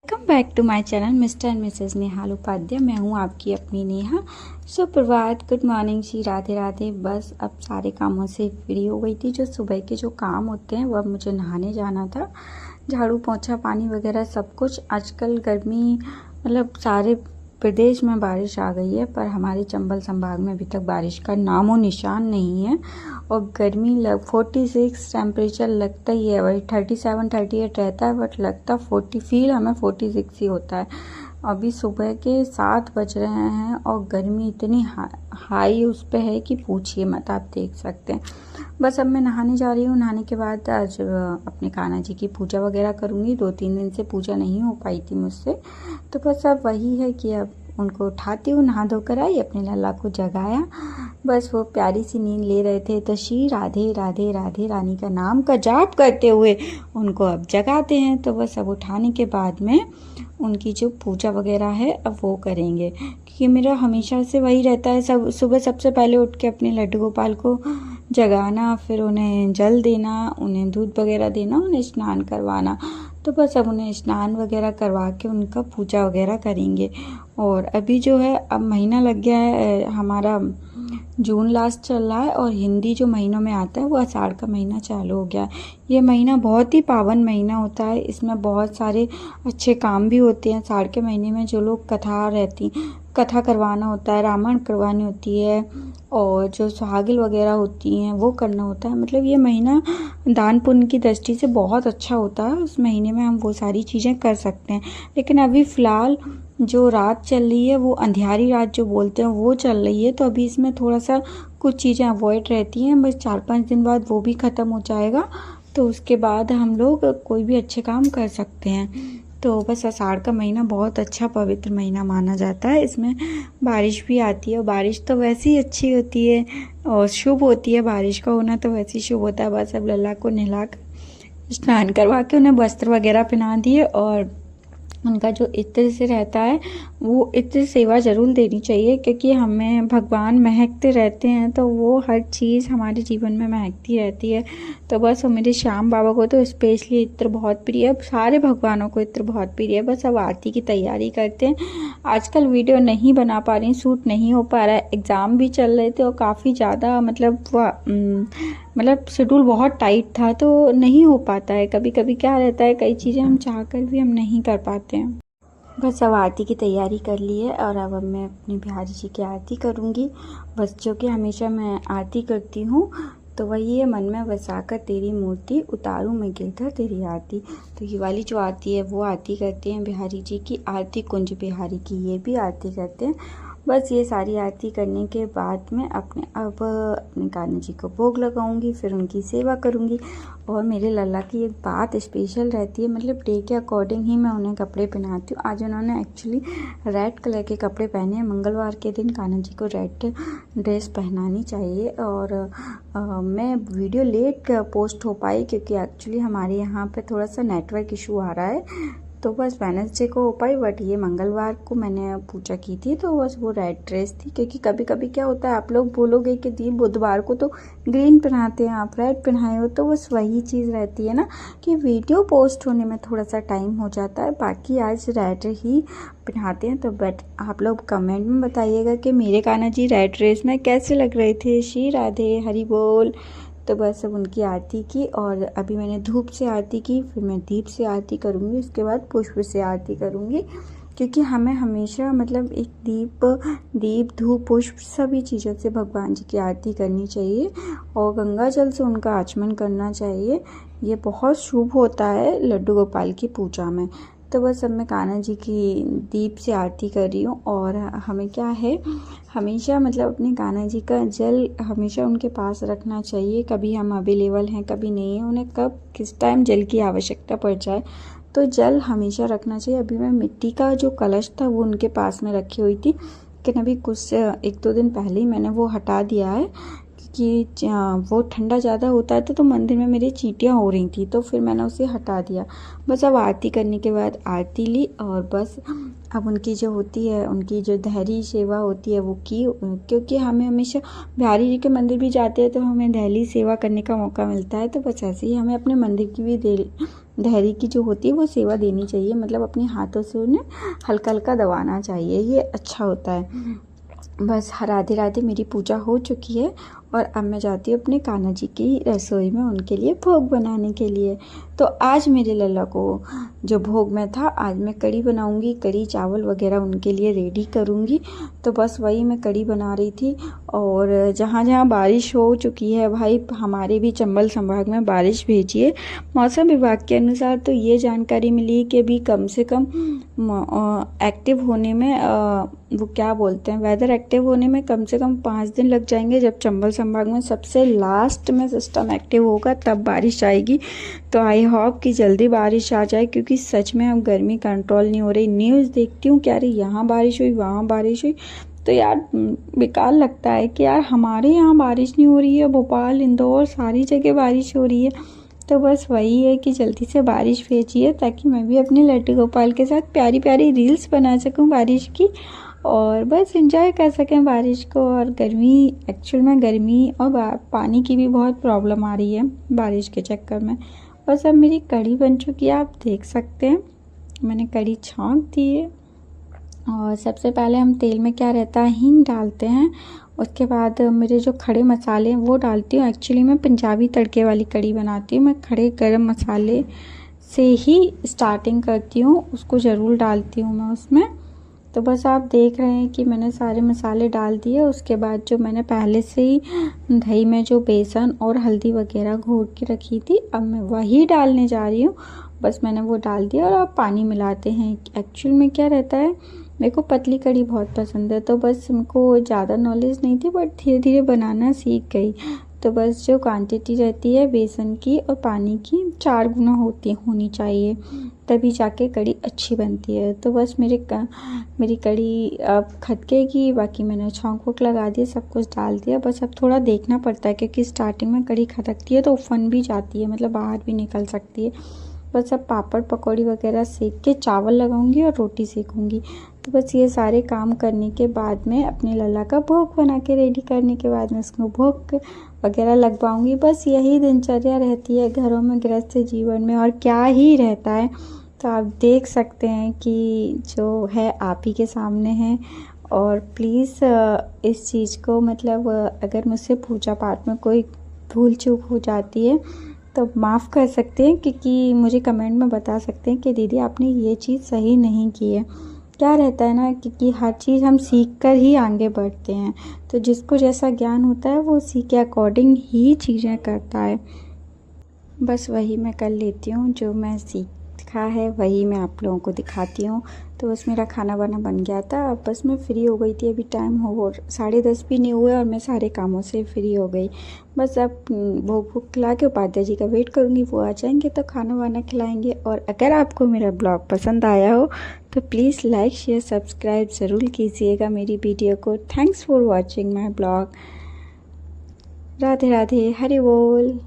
Welcome back to my channel mister and missus Nehal Upadhyay. मैं हूँ आपकी अपनी नेहा। सुप्रभात, गुड मॉर्निंग जी, राधे राधे। बस अब सारे कामों से फ्री हो गई थी। जो सुबह के जो काम होते हैं वो अब मुझे नहाने जाना था। झाड़ू पोंछा पानी वगैरह सब कुछ। आजकल गर्मी मतलब सारे प्रदेश में बारिश आ गई है, पर हमारे चंबल संभाग में अभी तक बारिश का नामो निशान नहीं है। और गर्मी 46 टेम्परेचर लगता ही है, वही 37-38 रहता है, बट लगता 40 फील हमें 46 ही होता है। अभी सुबह के 7 बज रहे हैं और गर्मी इतनी हाई उस पे है कि पूछिए मत, आप देख सकते हैं। बस अब मैं नहाने जा रही हूँ। नहाने के बाद आज अपने कान्हा जी की पूजा वगैरह करूँगी। 2-3 दिन से पूजा नहीं हो पाई थी मुझसे, तो बस अब वही है कि अब उनको उठाती हूँ। नहा धोकर आई, अपने लल्ला को जगाया। बस वो प्यारी सी नींद ले रहे थे, तो श्री राधे राधे राधे रानी का नाम का जाप करते हुए उनको अब जगाते हैं। तो बस अब उठाने के बाद में उनकी जो पूजा वगैरह है अब वो करेंगे, क्योंकि मेरा हमेशा से वही रहता है। सब सुबह सबसे पहले उठ के अपने लड्डू गोपाल को जगाना, फिर उन्हें जल देना, उन्हें दूध वगैरह देना, उन्हें स्नान करवाना। तो बस अब उन्हें स्नान वगैरह करवा के उनका पूजा वगैरह करेंगे। और अभी जो है अब महीना लग गया है, हमारा जून लास्ट चल रहा है और हिंदी जो महीनों में आता है वो आषाढ़ का महीना चालू हो गया। ये महीना बहुत ही पावन महीना होता है। इसमें बहुत सारे अच्छे काम भी होते हैं। आषाढ़ के महीने में जो लोग कथा करवाना होता है, रामायण करवानी होती है, और जो सुहागिन वगैरह होती हैं वो करना होता है। मतलब ये महीना दान पुण्य की दृष्टि से बहुत अच्छा होता है। उस महीने में हम वो सारी चीज़ें कर सकते हैं। लेकिन अभी फ़िलहाल जो रात चल रही है वो अंधियारी रात जो बोलते हैं वो चल रही है, तो अभी इसमें थोड़ा सा कुछ चीज़ें अवॉइड रहती हैं। बस 4-5 दिन बाद वो भी ख़त्म हो जाएगा, तो उसके बाद हम लोग कोई भी अच्छे काम कर सकते हैं। तो बस आषाढ़ का महीना बहुत अच्छा पवित्र महीना माना जाता है। इसमें बारिश भी आती है, और बारिश तो वैसे ही अच्छी होती है और शुभ होती है। बारिश का होना तो वैसे ही शुभ होता है। बस अब लल्ला को नहला कर स्नान करवा के उन्हें वस्त्र वगैरह पहना दिए, और उनका जो इत्र से रहता है वो इत्र सेवा ज़रूर देनी चाहिए, क्योंकि हमें भगवान महकते रहते हैं, तो वो हर चीज़ हमारे जीवन में महकती रहती है। तो बस मेरे श्याम बाबा को तो स्पेशली इत्र बहुत प्रिय है। सारे भगवानों को इत्र बहुत प्रिय है। बस अब आरती की तैयारी करते हैं। आजकल वीडियो नहीं बना पा रही, शूट नहीं हो पा रहा है। एग्ज़ाम भी चल रहे थे और काफ़ी ज़्यादा मतलब शेड्यूल बहुत टाइट था, तो नहीं हो पाता है। कभी कभी क्या रहता है, कई चीज़ें हम चाह कर भी हम नहीं कर पाते हैं। बस अब आरती की तैयारी कर ली है, और अब मैं अपनी बिहारी जी की आरती करूँगी। बस जो कि हमेशा मैं आरती करती हूँ, तो वही है, मन में बसाकर तेरी मूर्ति उतारूं मैं गिरधर तेरी आरती। तो ये वाली जो आरती है वो आरती करते हैं बिहारी जी की। आरती कुंज बिहारी की ये भी आरती करते हैं। बस ये सारी आरती करने के बाद में अपने कान्हा जी को भोग लगाऊंगी, फिर उनकी सेवा करूंगी। और मेरे लल्ला की एक बात स्पेशल रहती है, मतलब डे के अकॉर्डिंग ही मैं उन्हें कपड़े पहनाती हूँ। आज उन्होंने एक्चुअली रेड कलर के कपड़े पहने हैं। मंगलवार के दिन कान्हा जी को रेड ड्रेस पहनानी चाहिए। और मैं वीडियो लेट पोस्ट हो पाई, क्योंकि एक्चुअली हमारे यहाँ पे थोड़ा सा नेटवर्क इशू आ रहा है। तो बस वेडनेसडे को हो पाई, बट ये मंगलवार को मैंने पूजा की थी, तो बस वो रेड ड्रेस थी। क्योंकि कभी कभी क्या होता है, आप लोग बोलोगे कि दी बुधवार को तो ग्रीन पहनाते हैं, आप रेड पहनाए हो, तो बस वही चीज़ रहती है ना कि वीडियो पोस्ट होने में थोड़ा सा टाइम हो जाता है। बाकी आज रेड ही पहनाते हैं। तो बट आप लोग कमेंट में बताइएगा कि मेरे कान्हा जी रेड ड्रेस में कैसे लग रहे थे। श्री राधे हरि बोल। तो बस अब उनकी आरती की, और अभी मैंने धूप से आरती की, फिर मैं दीप से आरती करूँगी, उसके बाद पुष्प से आरती करूँगी। क्योंकि हमें हमेशा मतलब एक दीप धूप पुष्प सभी चीज़ों से भगवान जी की आरती करनी चाहिए, और गंगा जल से उनका आचमन करना चाहिए। ये बहुत शुभ होता है लड्डू गोपाल की पूजा में। तो बस अब मैं कान्हा जी की दीप से आरती कर रही हूँ। और हमें क्या है, हमेशा मतलब अपने कान्हा जी का जल हमेशा उनके पास रखना चाहिए। कभी हम अवेलेबल हैं, कभी नहीं है, उन्हें कब किस टाइम जल की आवश्यकता पड़ जाए, तो जल हमेशा रखना चाहिए। अभी मैं मिट्टी का जो कलश था वो उनके पास में रखी हुई थी, लेकिन अभी कुछ 1-2 दिन पहले ही मैंने वो हटा दिया है, वो ठंडा ज़्यादा होता है तो मंदिर में मेरी चींटियाँ हो रही थी, तो फिर मैंने उसे हटा दिया। बस अब आरती करने के बाद आरती ली और बस अब उनकी जो होती है, उनकी जो दहरी सेवा होती है वो की, क्योंकि हमें हमेशा बिहारी जी के मंदिर भी जाते हैं तो हमें दहली सेवा करने का मौका मिलता है। तो बस ऐसे ही हमें अपने मंदिर की भी दहरी की जो होती है वो सेवा देनी चाहिए, मतलब अपने हाथों से उन्हें हल्का हल्का दबाना चाहिए, ये अच्छा होता है। बस राधे राधे, मेरी पूजा हो चुकी है और अब मैं जाती हूँ अपने कान्हा जी की रसोई में उनके लिए भोग बनाने के लिए। तो आज मेरे लल्ला को जो भोग में था, आज मैं कढ़ी बनाऊंगी, कढ़ी चावल वगैरह उनके लिए रेडी करूंगी। तो बस वही मैं कढ़ी बना रही थी। और जहाँ जहाँ बारिश हो चुकी है भाई, हमारे भी चंबल संभाग में बारिश भेजी है मौसम विभाग के अनुसार। तो ये जानकारी मिली कि अभी कम से कम एक्टिव होने में वो क्या बोलते हैं, वेदर एक्टिव होने में कम से कम 5 दिन लग जाएंगे। जब चंबल संभाग में सबसे लास्ट में सिस्टम एक्टिव होगा तब बारिश आएगी। तो आई होप कि जल्दी बारिश आ जाए, क्योंकि सच में अब गर्मी कंट्रोल नहीं हो रही। न्यूज़ देखती हूँ क्या रही, यहाँ बारिश हुई वहाँ बारिश हुई, तो यार बेकार लगता है कि यार हमारे यहाँ बारिश नहीं हो रही है, भोपाल इंदौर सारी जगह बारिश हो रही है। तो बस वही है कि जल्दी से बारिश भेजिए ताकि मैं भी अपने लड्डू गोपाल के साथ प्यारी प्यारी रील्स बना सकूं बारिश की, और बस एंजॉय कर सकें बारिश को। और गर्मी, एक्चुअल में गर्मी और पानी की भी बहुत प्रॉब्लम आ रही है बारिश के चक्कर में। बस अब मेरी कढ़ी बन चुकी है, आप देख सकते हैं मैंने कढ़ी छौंक दी है। और सबसे पहले हम तेल में क्या रहता है, हींग डालते हैं। उसके बाद मेरे जो खड़े मसाले हैं वो डालती हूँ। एक्चुअली मैं पंजाबी तड़के वाली कढ़ी बनाती हूँ, मैं खड़े गरम मसाले से ही स्टार्टिंग करती हूँ, उसको ज़रूर डालती हूँ मैं उसमें। तो बस आप देख रहे हैं कि मैंने सारे मसाले डाल दिए। उसके बाद जो मैंने पहले से ही दही में जो बेसन और हल्दी वगैरह घोल के रखी थी, अब मैं वही डालने जा रही हूँ। बस मैंने वो डाल दिया और अब पानी मिलाते हैं। एक्चुअल में क्या रहता है, मेरे को पतली कढ़ी बहुत पसंद है, तो बस मेरे ज़्यादा नॉलेज नहीं थी, बट धीरे धीरे बनाना सीख गई। तो बस जो क्वांटिटी रहती है बेसन की और पानी की 4 गुना होनी चाहिए, तभी जाके कढ़ी अच्छी बनती है। तो बस मेरी कढ़ी अब खदकेगी, बाकी मैंने छौंक वोंक लगा दिया, सब कुछ डाल दिया। बस अब थोड़ा देखना पड़ता है क्योंकि स्टार्टिंग में कढ़ी खदकती है तो उफन भी जाती है, मतलब बाहर भी निकल सकती है। बस अब पापड़ पकौड़ी वगैरह सेक के चावल लगाऊंगी और रोटी सेकूंगी। तो बस ये सारे काम करने के बाद में अपने लल्ला का भोग बना के रेडी करने के बाद में उसको भोग वगैरह लगवाऊंगी। बस यही दिनचर्या रहती है घरों में, गृहस्थ जीवन में, और क्या ही रहता है। तो आप देख सकते हैं कि जो है आप ही के सामने है। और प्लीज़ इस चीज़ को, मतलब अगर मुझसे पूजा पाठ में कोई भूल चूक हो जाती है तो माफ़ कर सकते हैं, क्योंकि मुझे कमेंट में बता सकते हैं कि दीदी आपने ये चीज़ सही नहीं की है। क्या रहता है ना, क्योंकि हर चीज़ हम सीख कर ही आगे बढ़ते हैं, तो जिसको जैसा ज्ञान होता है वो उसी के अकॉर्डिंग ही चीज़ें करता है। बस वही मैं कर लेती हूँ, जो मैं सीखा है वही मैं आप लोगों को दिखाती हूँ। तो बस मेरा खाना वाना बन गया था, अब बस मैं फ्री हो गई थी। अभी टाइम हो 10:30 भी नहीं हुए और मैं सारे कामों से फ्री हो गई। बस अब भोग भोग खिला के उपाध्याय जी का वेट करूँगी, वो आ जाएंगे तो खाना वाना खिलाएंगे। और अगर आपको मेरा ब्लॉग पसंद आया हो तो प्लीज़ लाइक शेयर सब्सक्राइब ज़रूर कीजिएगा मेरी वीडियो को। Thanks for watching my blog. Radhe Radhe, Hari बोल।